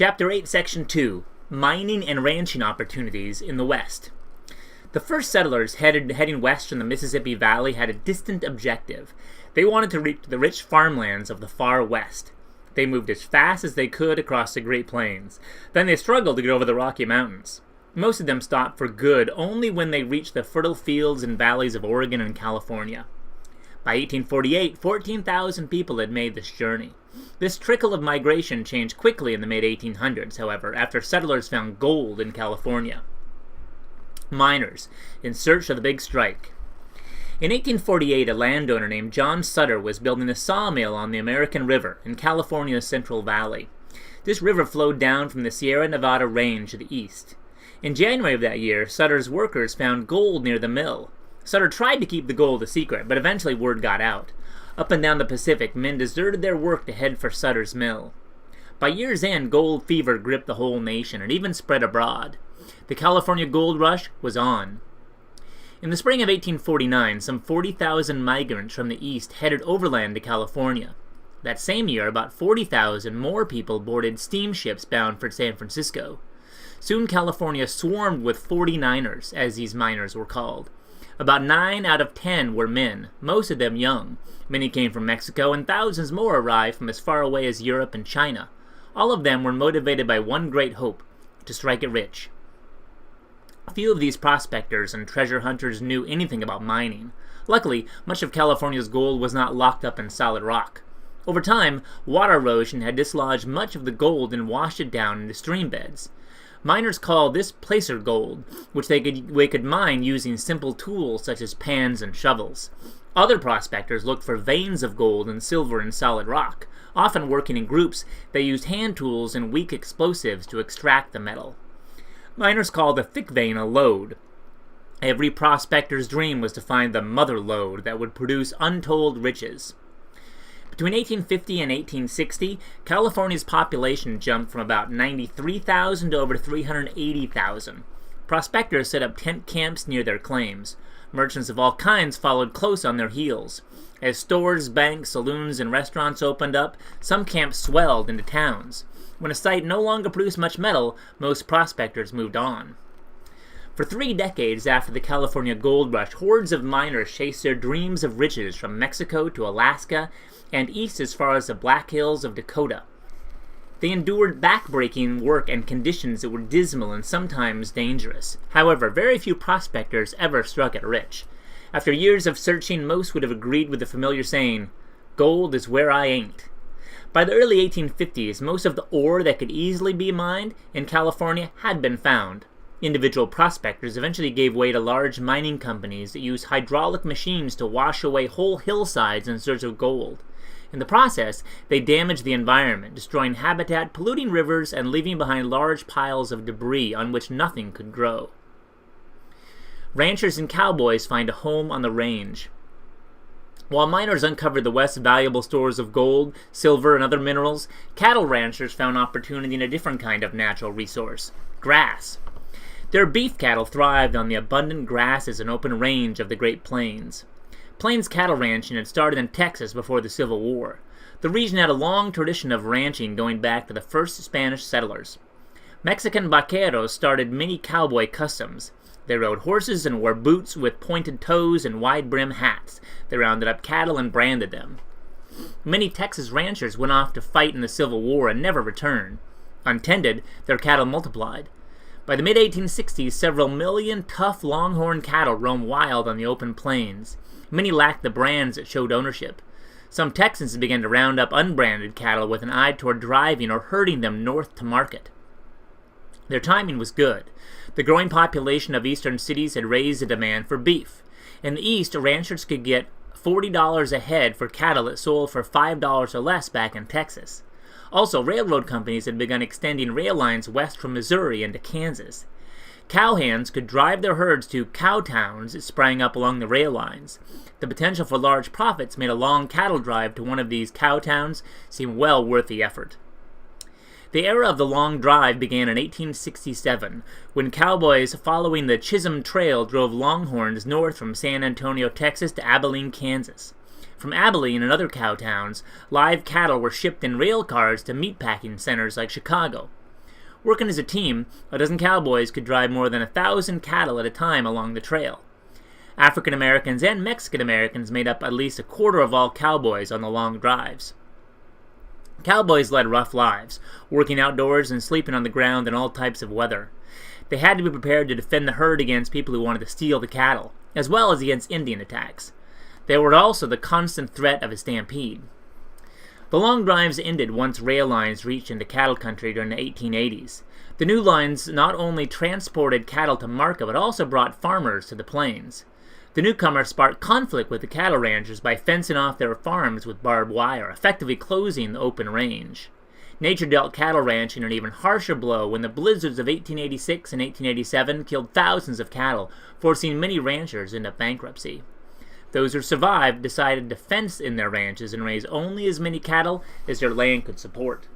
Chapter 8, Section 2, Mining and Ranching Opportunities in the West. The first settlers heading west from the Mississippi Valley had a distant objective. They wanted to reach the rich farmlands of the far west. They moved as fast as they could across the Great Plains. Then they struggled to get over the Rocky Mountains. Most of them stopped for good only when they reached the fertile fields and valleys of Oregon and California. By 1848, 14,000 people had made this journey. This trickle of migration changed quickly in the mid-1800s, however, after settlers found gold in California. Miners, in search of the big strike. In 1848, a landowner named John Sutter was building a sawmill on the American River in California's Central Valley. This river flowed down from the Sierra Nevada range to the east. In January of that year, Sutter's workers found gold near the mill. Sutter tried to keep the gold a secret, but eventually word got out. Up and down the Pacific, men deserted their work to head for Sutter's mill. By year's end, gold fever gripped the whole nation and even spread abroad. The California gold rush was on. In the spring of 1849, some 40,000 migrants from the east headed overland to California. That same year, about 40,000 more people boarded steamships bound for San Francisco. Soon California swarmed with 49ers, as these miners were called. About 9 out of 10 were men, most of them young. Many came from Mexico, and thousands more arrived from as far away as Europe and China. All of them were motivated by one great hope: to strike it rich. Few of these prospectors and treasure hunters knew anything about mining. Luckily, much of California's gold was not locked up in solid rock. Over time, water erosion had dislodged much of the gold and washed it down into stream beds. Miners called this placer gold, which they could mine using simple tools such as pans and shovels. Other prospectors looked for veins of gold and silver in solid rock. Often working in groups, they used hand tools and weak explosives to extract the metal. Miners called a thick vein a lode. Every prospector's dream was to find the mother lode that would produce untold riches. Between 1850 and 1860, California's population jumped from about 93,000 to over 380,000. Prospectors set up tent camps near their claims. Merchants of all kinds followed close on their heels. As stores, banks, saloons, and restaurants opened up, some camps swelled into towns. When a site no longer produced much metal, most prospectors moved on. For 3 decades after the California gold rush, hordes of miners chased their dreams of riches from Mexico to Alaska and east as far as the Black Hills of Dakota. They endured back-breaking work and conditions that were dismal and sometimes dangerous. However, very few prospectors ever struck it rich. After years of searching, most would have agreed with the familiar saying, "Gold is where I ain't." By the early 1850s, most of the ore that could easily be mined in California had been found. Individual prospectors eventually gave way to large mining companies that used hydraulic machines to wash away whole hillsides in search of gold. In the process, they damaged the environment, destroying habitat, polluting rivers, and leaving behind large piles of debris on which nothing could grow. Ranchers and cowboys find a home on the range. While miners uncovered the West's valuable stores of gold, silver, and other minerals, cattle ranchers found opportunity in a different kind of natural resource: grass. Their beef cattle thrived on the abundant grasses and open range of the Great Plains. Plains cattle ranching had started in Texas before the Civil War. The region had a long tradition of ranching going back to the first Spanish settlers. Mexican vaqueros started many cowboy customs. They rode horses and wore boots with pointed toes and wide-brim hats. They rounded up cattle and branded them. Many Texas ranchers went off to fight in the Civil War and never returned. Untended, their cattle multiplied. By the mid-1860s, several million tough longhorn cattle roamed wild on the open plains. Many lacked the brands that showed ownership. Some Texans began to round up unbranded cattle with an eye toward driving or herding them north to market. Their timing was good. The growing population of eastern cities had raised the demand for beef. In the east, ranchers could get $40 a head for cattle that sold for $5 or less back in Texas. Also, railroad companies had begun extending rail lines west from Missouri into Kansas. Cowhands could drive their herds to cow towns that sprang up along the rail lines. The potential for large profits made a long cattle drive to one of these cow towns seem well worth the effort. The era of the long drive began in 1867, when cowboys following the Chisholm Trail drove longhorns north from San Antonio, Texas to Abilene, Kansas. From Abilene and other cow towns, live cattle were shipped in rail cars to meatpacking centers like Chicago. Working as a team, a dozen cowboys could drive more than 1,000 cattle at a time along the trail. African Americans and Mexican Americans made up at least a quarter of all cowboys on the long drives. Cowboys led rough lives, working outdoors and sleeping on the ground in all types of weather. They had to be prepared to defend the herd against people who wanted to steal the cattle, as well as against Indian attacks. They were also the constant threat of a stampede. The long drives ended once rail lines reached into cattle country during the 1880s. The new lines not only transported cattle to market, but also brought farmers to the plains. The newcomers sparked conflict with the cattle ranchers by fencing off their farms with barbed wire, effectively closing the open range. Nature dealt cattle ranching an even harsher blow when the blizzards of 1886 and 1887 killed thousands of cattle, forcing many ranchers into bankruptcy. Those who survived decided to fence in their ranches and raise only as many cattle as their land could support.